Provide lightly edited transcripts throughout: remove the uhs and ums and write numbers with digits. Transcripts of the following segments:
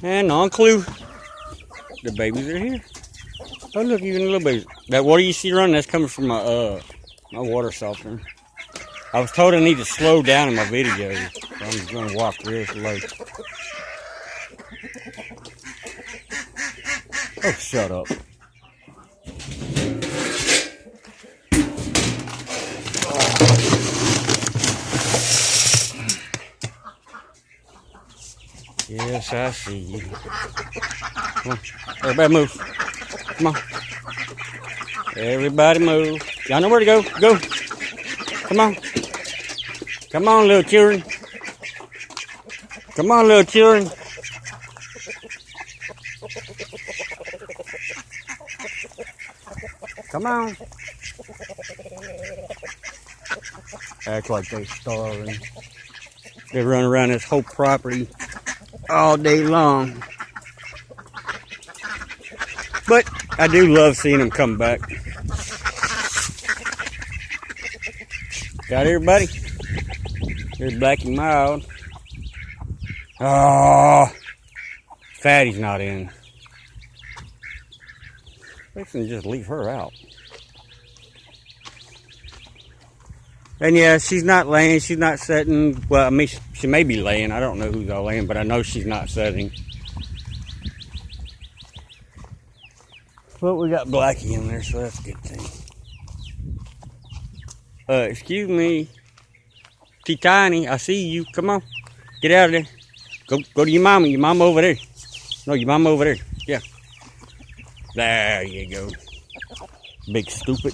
And non-clue, the babies are here. Oh look, even the little babies. That water you see running, that's coming from my water softener. I was told I need to slow down in my video, so I'm just gonna walk real slow. Oh, shut up. Yes, I see you. Come on, everybody move. Come on. Everybody move. Y'all know where to go. Go. Come on. Come on, little children. Come on, little children. Come on. Act like they're starving. They run around this whole property all day long. But I do love seeing them come back. Got everybody? Here's Blackie Mild. Oh, Fatty's not in. They can just leave her out. And yeah, she's not laying, she's not setting. Well, I mean, she may be laying. I don't know who's all laying, but I know she's not setting. But we got Blackie in there, so that's a good thing. Excuse me. T-Tiny, I see you. Come on. Get out of there. Go to your mama. Your mama over there. No, your mama over there. Yeah. There you go. Big stupid.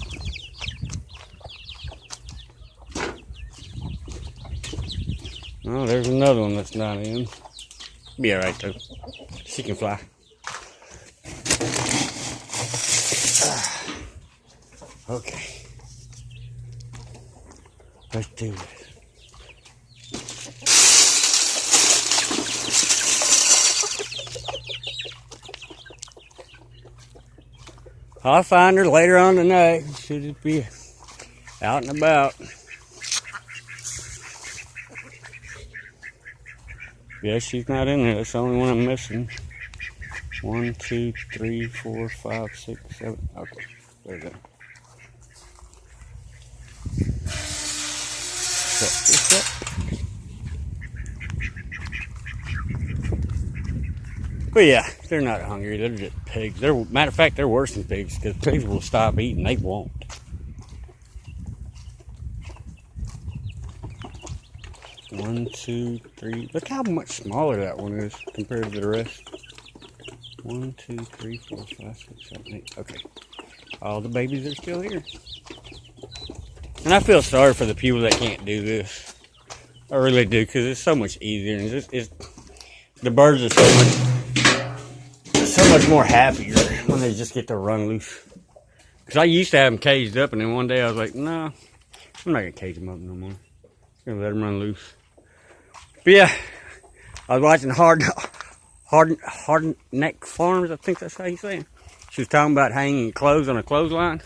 Oh, there's another one that's not in. Be alright though. She can fly. Okay. Let's do this. I'll find her later on tonight. Should it be out and about. Yeah, she's not in there. That's the only one I'm missing. 1, 2, 3, 4, 5, 6, 7. Okay, there we go. Set this up. But yeah, they're not hungry. They're just pigs. Matter of fact, they're worse than pigs because pigs will stop eating. They won't. One, 2, 3. Look how much smaller that one is compared to the rest. 1, 2, 3, 4, 5, 6, 7, 8. Okay. All the babies are still here. And I feel sorry for the people that can't do this. I really do, because it's so much easier. And the birds are so much more happier when they just get to run loose. Because I used to have them caged up, and then one day I was like, no, I'm not going to cage them up no more. I'm going to let them run loose. But yeah, I was watching Hard Neck Farms, I think that's how you say it. She was talking about hanging clothes on a clothesline.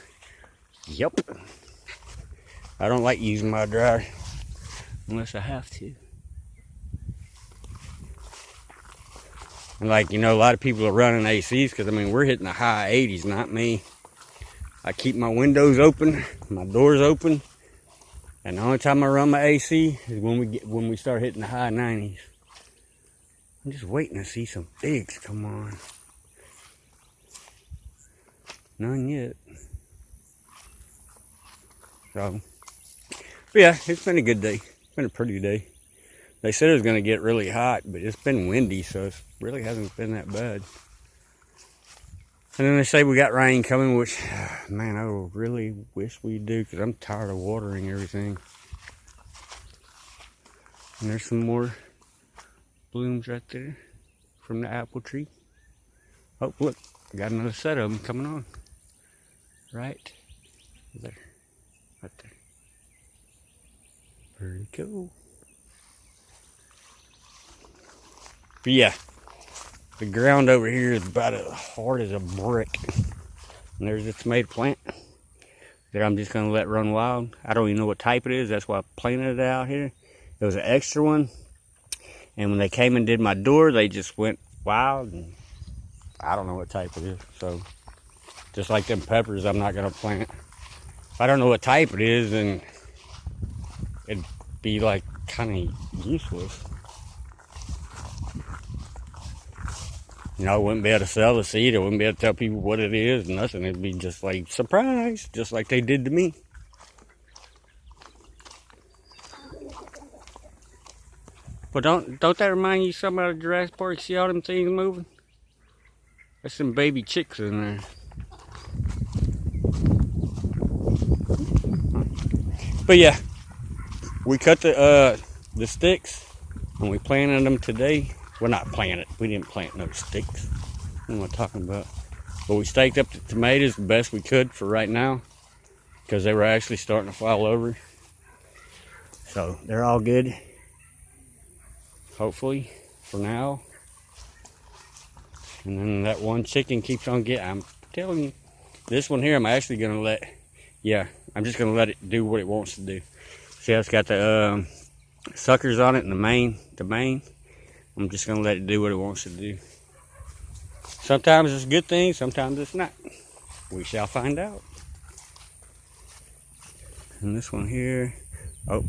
Yep. I don't like using my dryer unless I have to. And like, you know, a lot of people are running ACs because, I mean, we're hitting the high 80s, not me. I keep my windows open, my doors open. And the only time I run my AC is when we start hitting the high 90s. I'm just waiting to see some pigs come on. None yet. So, but yeah, it's been a good day. It's been a pretty day. They said it was going to get really hot, but it's been windy, so it really hasn't been that bad. And then they say we got rain coming, which, man, I really wish we do, because I'm tired of watering everything. And there's some more blooms right there from the apple tree. Oh, look, I got another set of them coming on. Right there. Right there. Very cool. But yeah, the ground over here is about as hard as a brick. And there's this tomato plant that I'm just going to let run wild. I don't even know what type it is. That's why I planted it out here. It was an extra one. And when they came and did my door, they just went wild, and I don't know what type it is. So, just like them peppers, I'm not gonna plant. If I don't know what type it is, then it'd be like kind of useless. You know, I wouldn't be able to sell the seed. I wouldn't be able to tell people what it is, nothing. It'd be just like, surprise, just like they did to me. But don't that remind you something out of Jurassic Park? See all them things moving? There's some baby chicks in there. But yeah, we cut the sticks and we planted them today. Well, not planted. We didn't plant no sticks. What am I talking about? But we staked up the tomatoes the best we could for right now because they were actually starting to fall over. So they're all good. Hopefully for now. And then that one chicken keeps on getting. I'm telling you, this one here, I'm actually gonna let. Yeah, I'm just gonna let it do what it wants to do. See how it's got the suckers on it and the main. I'm just gonna let it do what it wants to do. Sometimes it's a good thing, sometimes it's not. We shall find out. And this one here, oh,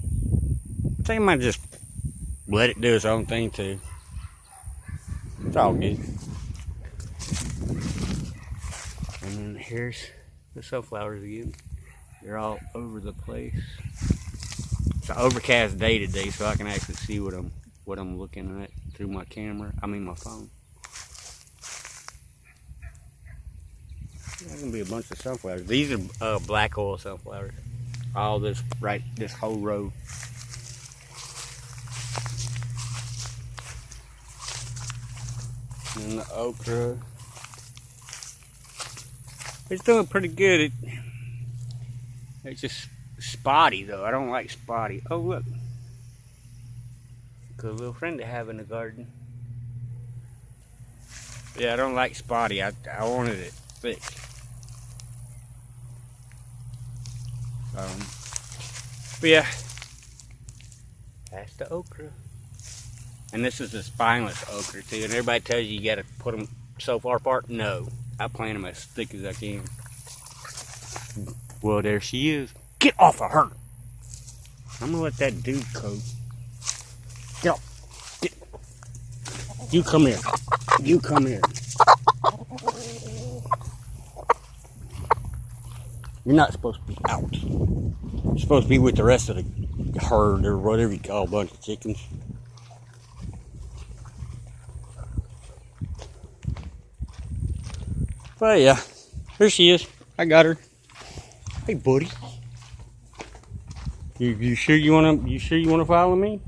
I think I might just let it do its own thing too. It's all good. And then here's the sunflowers again. They're all over the place. It's an overcast day today, so I can actually see what I'm looking at through my camera. I mean my phone. There's gonna be a bunch of sunflowers. These are black oil sunflowers. All this whole row. And the okra. It's doing pretty good. It's just spotty though. I don't like spotty. Oh look. Good little friend to have in the garden. Yeah, I don't like spotty. I wanted it thick. But yeah, that's the okra. And this is the spineless okra too. And everybody tells you gotta put them so far apart. No, I plant them as thick as I can. Well, there she is. Get off of her. I'm gonna let that dude go. Get off. Get. You come here. You come here. You're not supposed to be out. You're supposed to be with the rest of the herd or whatever you call a bunch of chickens. But yeah, here she is. I got her. Hey, buddy. You sure you wanna follow me?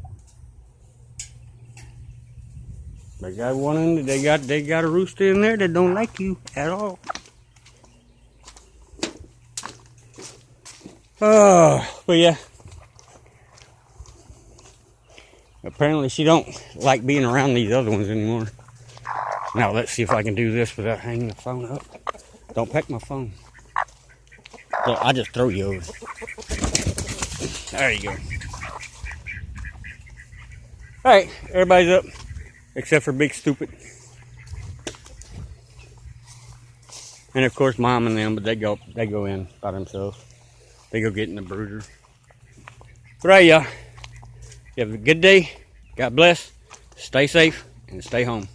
They got one in. They got a rooster in there that don't like you at all. But yeah. Apparently she don't like being around these other ones anymore. Now let's see if I can do this without hanging the phone up. Don't peck my phone. Look, I'll just throw you over. There you go. Alright, everybody's up. Except for Big Stupid. And of course Mom and them, but they go in by themselves. They go get in the brooder. But alright, y'all. You have a good day. God bless. Stay safe and stay home.